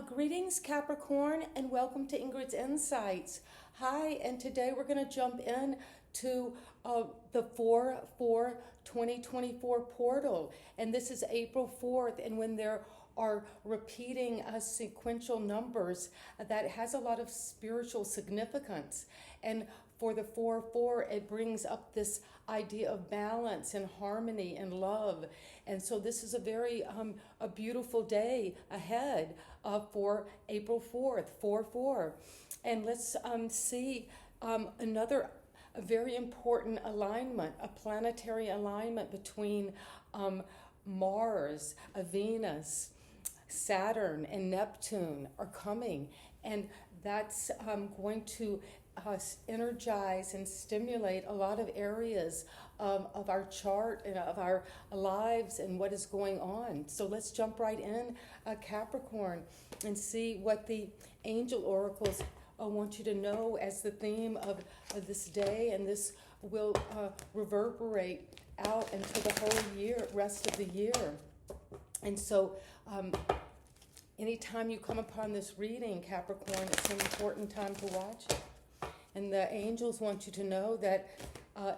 Greetings, Capricorn, and welcome to Ingrid's Insights. Hi, and today we're going to jump in to the 4/4/2024 portal. And this is April 4th, and when there are repeating sequential numbers, that has a lot of spiritual significance. And for the 4/4, it brings up this idea of balance and harmony and love. And so this is a very a beautiful day ahead for April 4th, 4/4. And let's see another a very important alignment, a planetary alignment between Mars, Venus, Saturn, and Neptune are coming. And that's going to energize and stimulate a lot of areas of our chart and of our lives and what is going on. So let's jump right in, Capricorn, and see what the angel oracles want you to know as the theme of this day, and this will reverberate out into the whole year, rest of the year. And so anytime you come upon this reading, Capricorn, it's an important time to watch it. And the angels want you to know that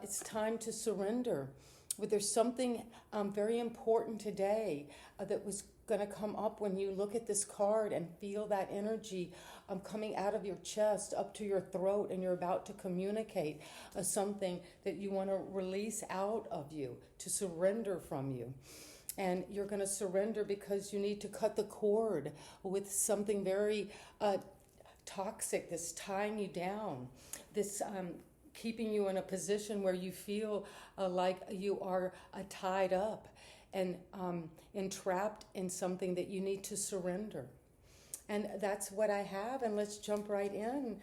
it's time to surrender. But there's something very important today that was going to come up when you look at this card and feel that energy coming out of your chest up to your throat, and you're about to communicate something that you want to release out of you, to surrender from you. And you're going to surrender because you need to cut the cord with something very toxic that's tying you down, this keeping you in a position where you feel like you are tied up and entrapped in something that you need to surrender. And that's what I have, and let's jump right in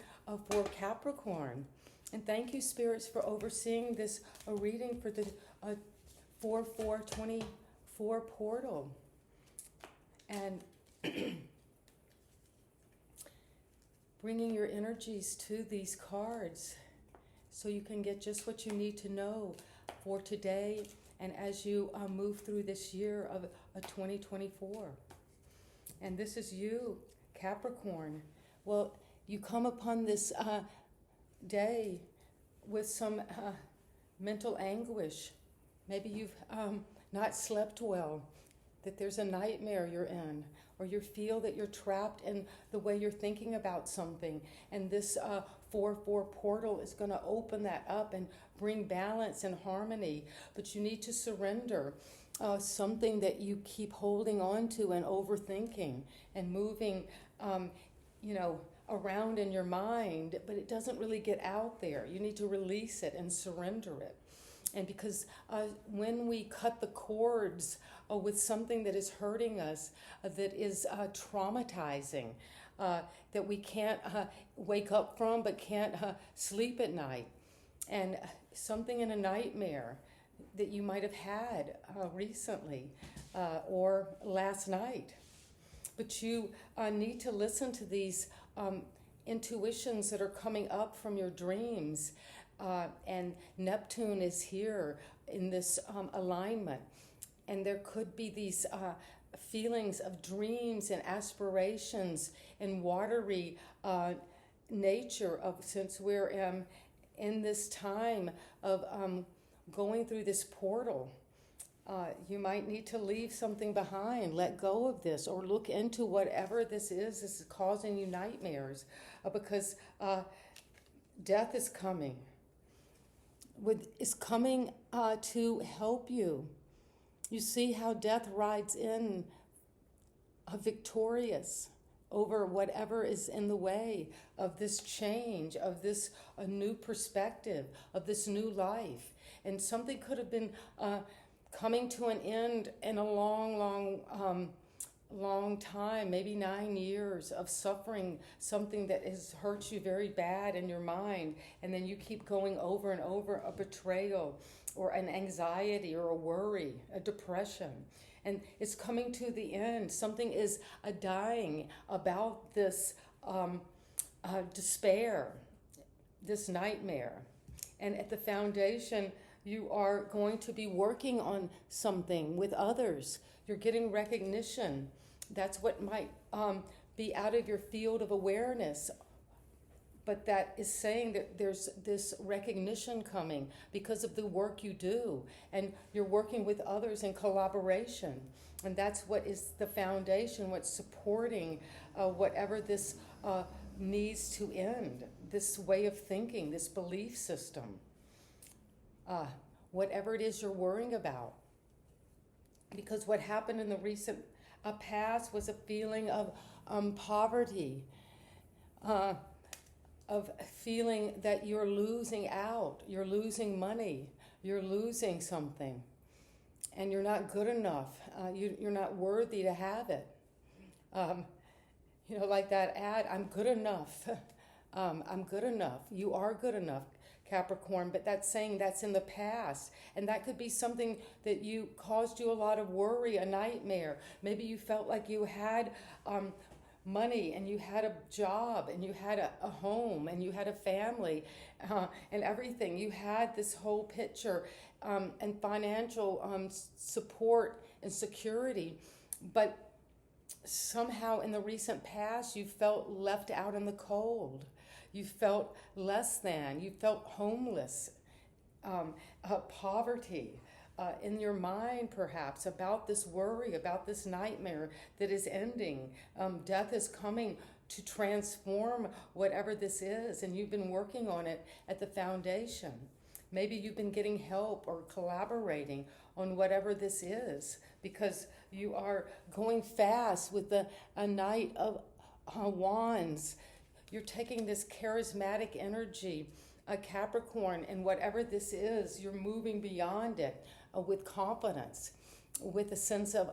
for Capricorn. And thank you, spirits, for overseeing this reading for the 4/4/24 portal. And bringing your energies to these cards so you can get just what you need to know for today and as you move through this year of 2024. And this is you, Capricorn. Well, you come upon this day with some mental anguish. Maybe you've not slept well, that there's a nightmare you're in, or you feel that you're trapped in the way you're thinking about something. And this 4/4 portal is going to open that up and bring balance and harmony. But you need to surrender something that you keep holding on to and overthinking and moving, around in your mind, but it doesn't really get out there. You need to release it and surrender it. And because when we cut the cords with something that is hurting us, that is traumatizing, that we can't wake up from but can't sleep at night, and something in a nightmare that you might have had recently or last night. But you need to listen to these intuitions that are coming up from your dreams. And Neptune is here in this alignment. And there could be these feelings of dreams and aspirations and watery nature since we're in this time of going through this portal. You might need to leave something behind, let go of this, or look into whatever this is causing you nightmares, because death is coming. Is coming to help you. You see how death rides in victorious over whatever is in the way of this change, of this a new perspective, of this new life. And something could have been coming to an end in a long time, maybe 9 years of suffering, something that has hurt you very bad in your mind, and then you keep going over and over a betrayal or an anxiety or a worry, a depression, and it's coming to the end. Something is dying about this despair, this nightmare, and at the foundation you are going to be working on something with others. You're getting recognition. That's what might be out of your field of awareness. But that is saying that there's this recognition coming because of the work you do, and you're working with others in collaboration. And that's what is the foundation, what's supporting whatever this needs to end, this way of thinking, this belief system, whatever it is you're worrying about. Because what happened in the recent past was a feeling of poverty, of feeling that you're losing out, you're losing money, you're losing something, and you're not good enough, you're not worthy to have it. Like that ad, I'm good enough. I'm good enough. You are good enough, Capricorn, but that's saying that's in the past. And that could be something that caused you a lot of worry, a nightmare. Maybe you felt like you had money, and you had a job, and you had a home, and you had a family, and everything. You had this whole picture, and financial support and security. But somehow in the recent past, you felt left out in the cold. You felt less than. You felt homeless, poverty. In your mind, perhaps, about this worry, about this nightmare that is ending. Death is coming to transform whatever this is, and you've been working on it at the foundation. Maybe you've been getting help or collaborating on whatever this is, because you are going fast with a Knight of Wands. You're taking this charismatic energy, a Capricorn, and whatever this is, you're moving beyond it with confidence, with a sense of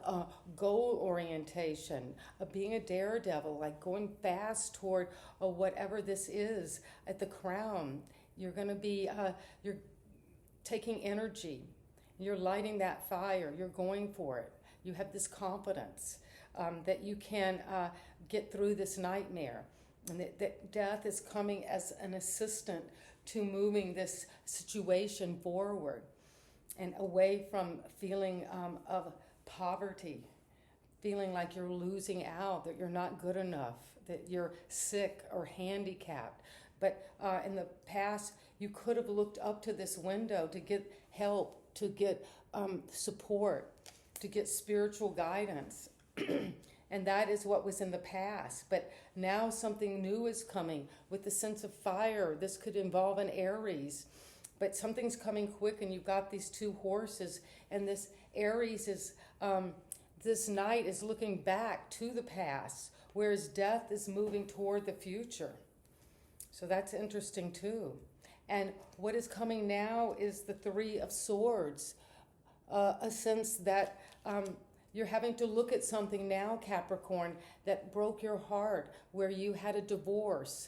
goal orientation, of being a daredevil, like going fast toward whatever this is at the crown. You're going to be, you're taking energy, you're lighting that fire, you're going for it. You have this confidence that you can get through this nightmare, and that death is coming as an assistant to moving this situation forward and away from feeling of poverty, feeling like you're losing out, that you're not good enough, that you're sick or handicapped. But in the past, you could have looked up to this window to get help, to get support, to get spiritual guidance. And that is what was in the past. But now something new is coming with the sense of fire. This could involve an Aries. But something's coming quick, and you've got these two horses. And this Aries is, this Knight is looking back to the past, whereas death is moving toward the future. So that's interesting too. And what is coming now is the Three of Swords, a sense that you're having to look at something now, Capricorn, that broke your heart, where you had a divorce.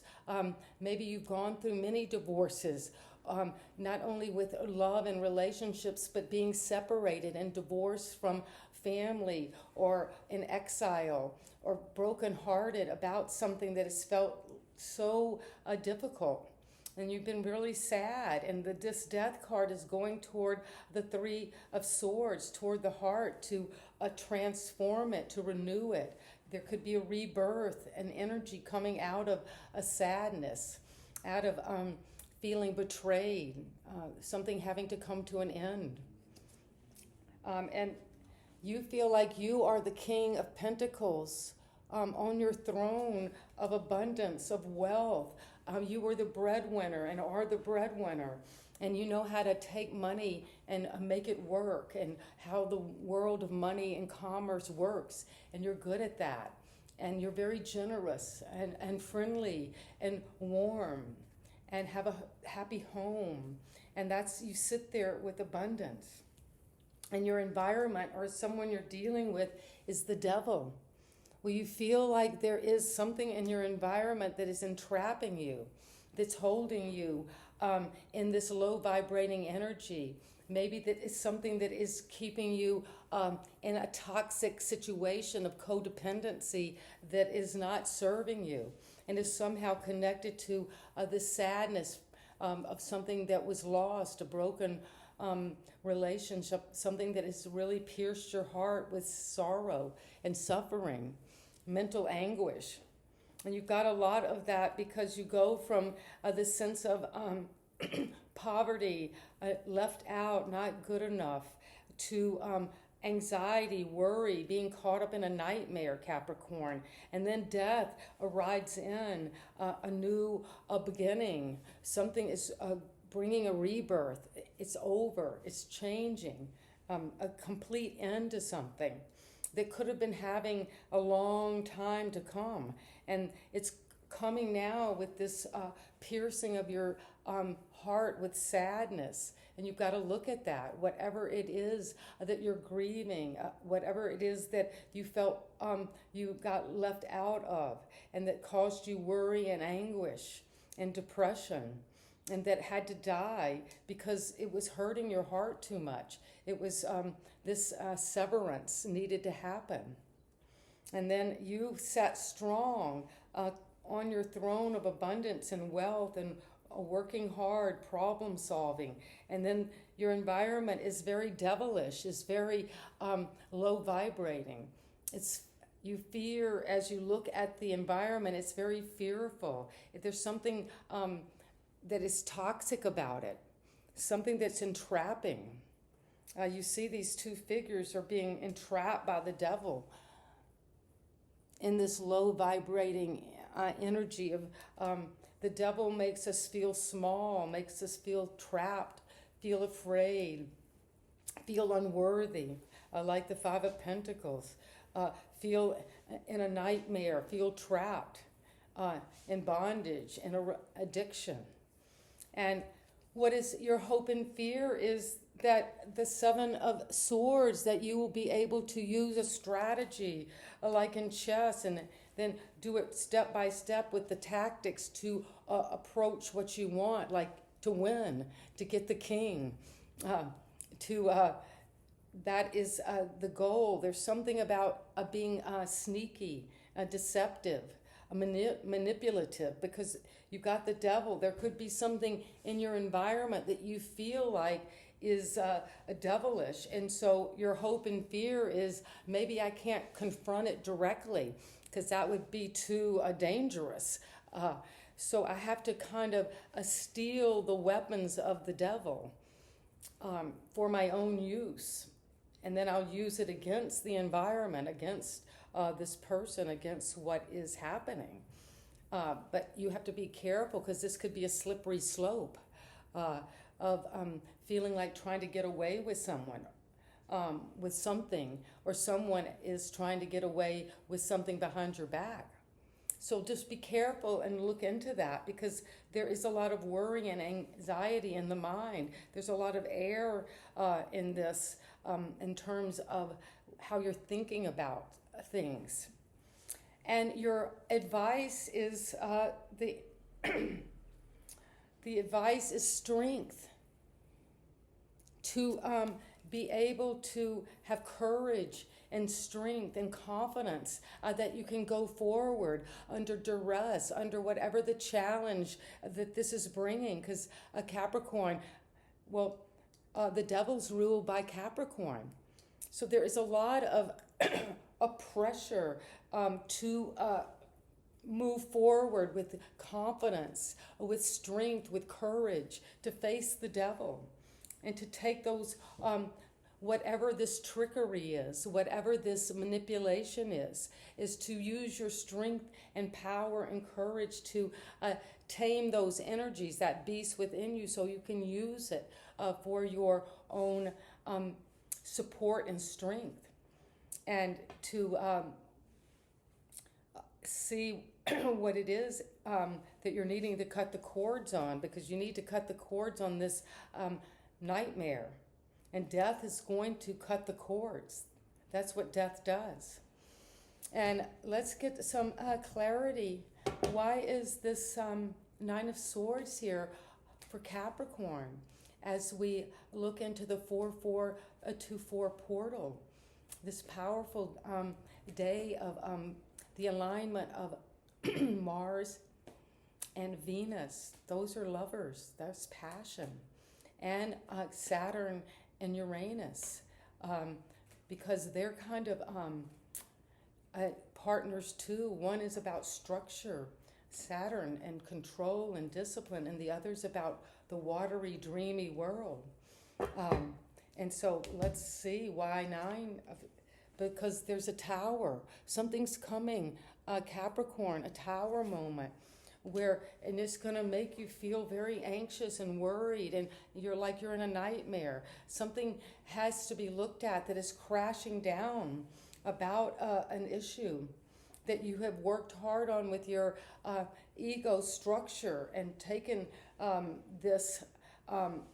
Maybe you've gone through many divorces, not only with love and relationships, but being separated and divorced from family, or in exile, or brokenhearted about something that has felt so difficult. And you've been really sad, and this death card is going toward the Three of Swords, toward the heart, to transform it, to renew it. There could be a rebirth, an energy coming out of a sadness, out of feeling betrayed, something having to come to an end. And you feel like you are the King of Pentacles, on your throne of abundance, of wealth. You were the breadwinner and are the breadwinner. And you know how to take money and make it work, and how the world of money and commerce works. And you're good at that. And you're very generous and friendly and warm, and have a happy home. And you sit there with abundance. And your environment, or someone you're dealing with, is the devil. Well, you feel like there is something in your environment that is entrapping you, that's holding you in this low vibrating energy. Maybe that is something that is keeping you in a toxic situation of codependency that is not serving you, and is somehow connected to the sadness of something that was lost, a broken relationship, something that has really pierced your heart with sorrow and suffering, mental anguish. And you've got a lot of that because you go from this sense of poverty, left out, not good enough, to anxiety, worry, being caught up in a nightmare, Capricorn. And then death rides in, a new beginning. Something is bringing a rebirth. It's over. It's changing. A complete end to something that could have been having a long time to come. And it's coming now with this piercing of your heart with sadness. And you've got to look at that, whatever it is that you're grieving, whatever it is that you felt you got left out of, and that caused you worry and anguish and depression, and that had to die because it was hurting your heart too much. It was this severance needed to happen. And then you sat strong on your throne of abundance and wealth and working hard, problem solving. And then your environment is very devilish, is very low vibrating. You fear as you look at the environment, it's very fearful. There's something that is toxic about it, something that's entrapping. You see these two figures are being entrapped by the devil in this low vibrating energy of the devil makes us feel small, makes us feel trapped, feel afraid, feel unworthy, like the Five of Pentacles, feel in a nightmare, feel trapped in bondage, in addiction. And what is your hope and fear is that the Seven of Swords, that you will be able to use a strategy like in chess, and then do it step by step with the tactics to approach what you want, like to win, to get the king, that is the goal. There's something about being sneaky, deceptive, manipulative, because you've got the devil. There could be something in your environment that you feel like is devilish, and so your hope and fear is maybe I can't confront it directly because that would be too dangerous. So I have to kind of steal the weapons of the devil for my own use, and then I'll use it against the environment, against this person, against what is happening. But you have to be careful because this could be a slippery slope of feeling like trying to get away with someone, with something, or someone is trying to get away with something behind your back. So just be careful and look into that, because there is a lot of worry and anxiety in the mind. There's a lot of air in this in terms of how you're thinking about things. And your advice is the advice is strength, to be able to have courage and strength and confidence that you can go forward under duress, under whatever the challenge that this is bringing. Because a Capricorn, the devil's ruled by Capricorn. So there is a lot of a pressure to move forward with confidence, with strength, with courage, to face the devil, and to take those, whatever this trickery is, whatever this manipulation is to use your strength and power and courage to tame those energies, that beast within you, so you can use it for your own support and strength, and to see what it is that you're needing to cut the cords on, because you need to cut the cords on this nightmare. And death is going to cut the cords. That's what death does. And let's get some clarity. Why is this Nine of Swords here for Capricorn as we look into the 4-4-2-4 portal? This powerful day of the alignment of Mars and Venus. Those are lovers. That's passion. And Saturn and Uranus, because they're kind of partners too. One is about structure, Saturn, and control and discipline, and the other's about the watery, dreamy world. And so let's see why 9. Because there's a tower. Something's coming, Capricorn, a tower moment and it's going to make you feel very anxious and worried, and you're in a nightmare. Something has to be looked at that is crashing down about an issue that you have worked hard on with your ego structure and taken this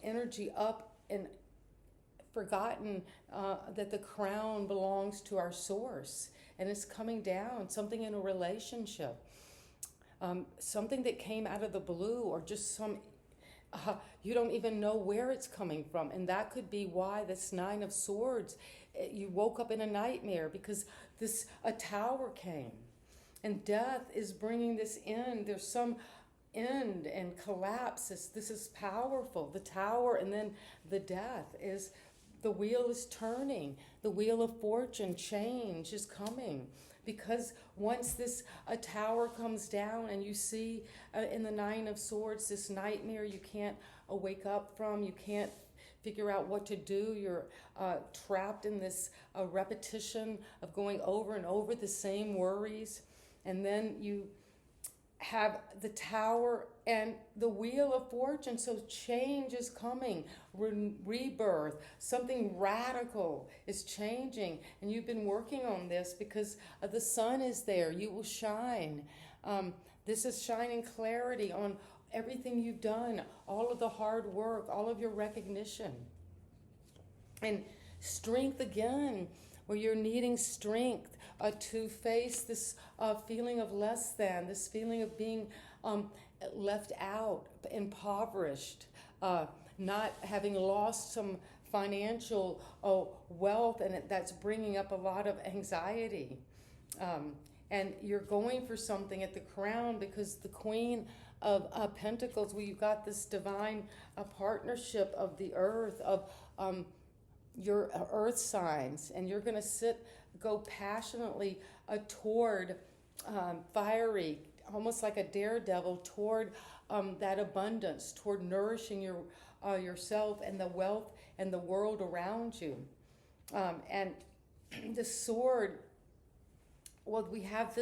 energy up and forgotten that the crown belongs to our source, and it's coming down. Something in a relationship, something that came out of the blue, or just you don't even know where it's coming from, and that could be why this 9 of Swords, you woke up in a nightmare because a tower came, and death is bringing this in. There's some end and collapse. This is powerful. The tower, and then the death is. The wheel is turning. The wheel of fortune, change is coming. Because once a tower comes down and you see in the 9 of Swords, this nightmare you can't wake up from, you can't figure out what to do, you're trapped in this repetition of going over and over the same worries. And then you have the tower and the wheel of fortune, so change is coming, rebirth, something radical is changing, and you've been working on this because the sun is there. You will shine. This is shining clarity on everything you've done, all of the hard work, all of your recognition, and strength again, where you're needing strength to face this feeling of less than, this feeling of being left out, impoverished, not having lost some financial wealth, and that's bringing up a lot of anxiety. And you're going for something at the crown because the Queen of Pentacles, where you've got this divine partnership of the earth, of your earth signs, and you're going to go passionately toward fiery, almost like a daredevil, toward that abundance, toward nourishing yourself and the wealth and the world around you. And the sword, well, we have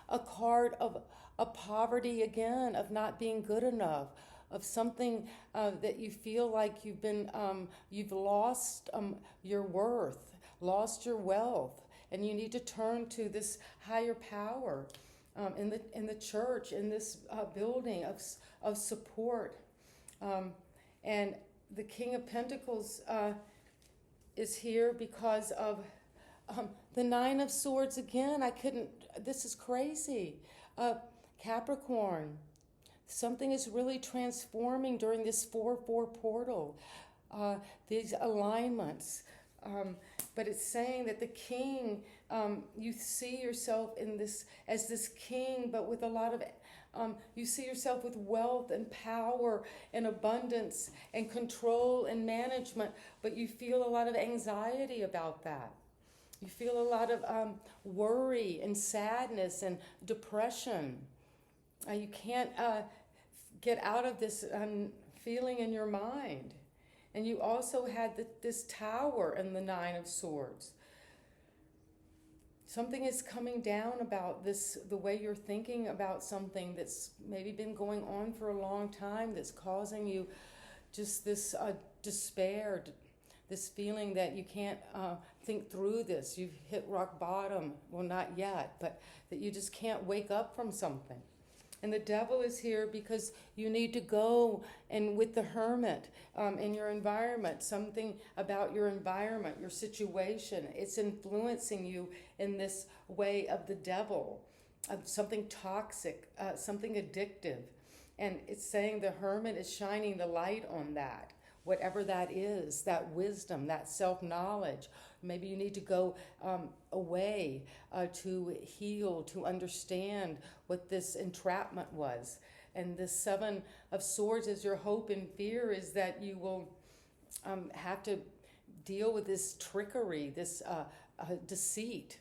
a card of a poverty again, of not being good enough, of something that you feel like you've lost your worth, lost your wealth, and you need to turn to this higher power in the church, in this building of support. And the King of Pentacles is here because of the 9 of Swords again. This is crazy. Capricorn, something is really transforming during this 4-4 portal, these alignments. But it's saying that the king, you see yourself as this king, but with a lot of, you see yourself with wealth and power and abundance and control and management, but you feel a lot of anxiety about that. You feel a lot of worry and sadness and depression. You can't get out of this feeling in your mind. And you also had this tower and the 9 of Swords. Something is coming down about this, the way you're thinking about something that's maybe been going on for a long time, that's causing you just this despair, this feeling that you can't think through this. You've hit rock bottom. Well, not yet, but that you just can't wake up from something. And the devil is here because you need to go and with the hermit in your environment, something about your environment, your situation. It's influencing you in this way of the devil, of something toxic, something addictive. And it's saying the hermit is shining the light on that, whatever that is, that wisdom, that self-knowledge. Maybe you need to go away to heal, to understand what this entrapment was. And the 7 of Swords is your hope and fear, is that you will have to deal with this trickery, this deceit,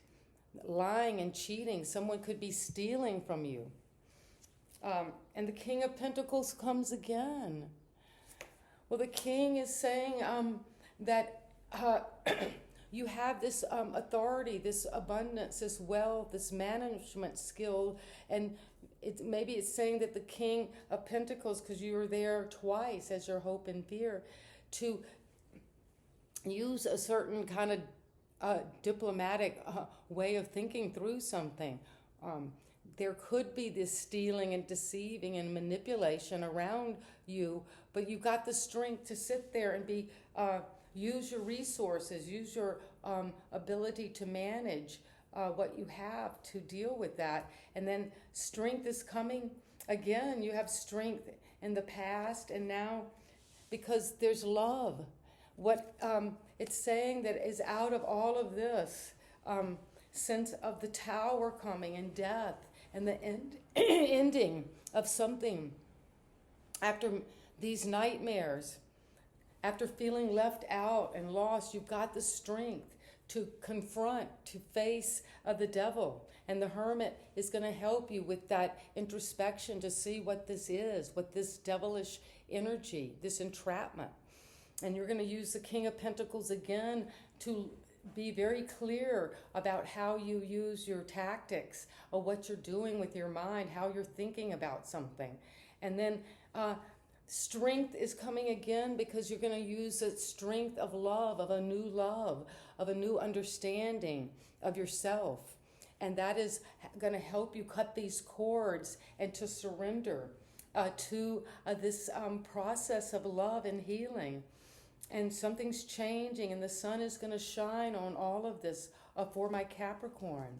lying and cheating. Someone could be stealing from you. And the King of Pentacles comes again. Well, the King is saying that you have this authority, this abundance, this wealth, this management skill, and maybe it's saying that the King of Pentacles, because you were there twice as your hope and fear, to use a certain kind of diplomatic way of thinking through something. There could be this stealing and deceiving and manipulation around you, but you've got the strength to sit there and be use your resources, use your ability to manage what you have to deal with that. And then strength is coming again. You have strength in the past and now, because there's love. What it's saying that is out of all of this sense of the Tower coming and death and the ending of something after these nightmares. After feeling left out and lost, you've got the strength to confront, to face the devil. And the Hermit is going to help you with that introspection to see what this is, what this devilish energy, this entrapment. And you're going to use the King of Pentacles again to be very clear about how you use your tactics, or what you're doing with your mind, how you're thinking about something. And then strength is coming again, because you're going to use the strength of love, of a new understanding of yourself. And that is going to help you cut these cords and to surrender to this process of love and healing. And something's changing, and the sun is going to shine on all of this for my Capricorn.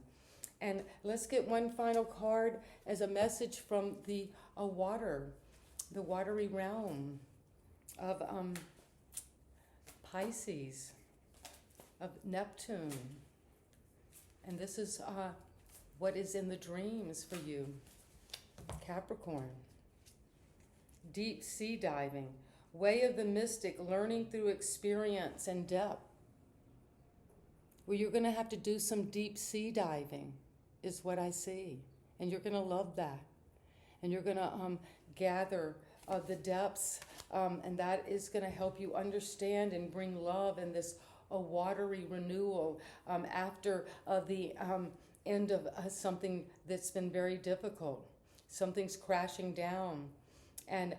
And let's get one final card as a message from the watery realm of Pisces, of Neptune. And this is what is in the dreams for you, Capricorn. Deep sea diving, way of the mystic, learning through experience and depth. Well, you're going to have to do some deep sea diving, is what I see. And you're going to love that. And you're going to gather the depths, and that is going to help you understand and bring love in this watery renewal after the end of something that's been very difficult. Something's crashing down. And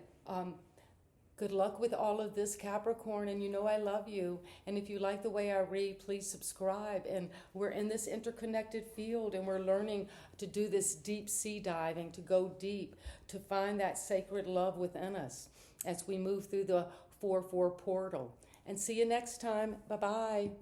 good luck with all of this, Capricorn, and you know I love you. And if you like the way I read, please subscribe. And we're in this interconnected field, and we're learning to do this deep sea diving, to go deep, to find that sacred love within us as we move through the 4-4 portal. And see you next time. Bye-bye.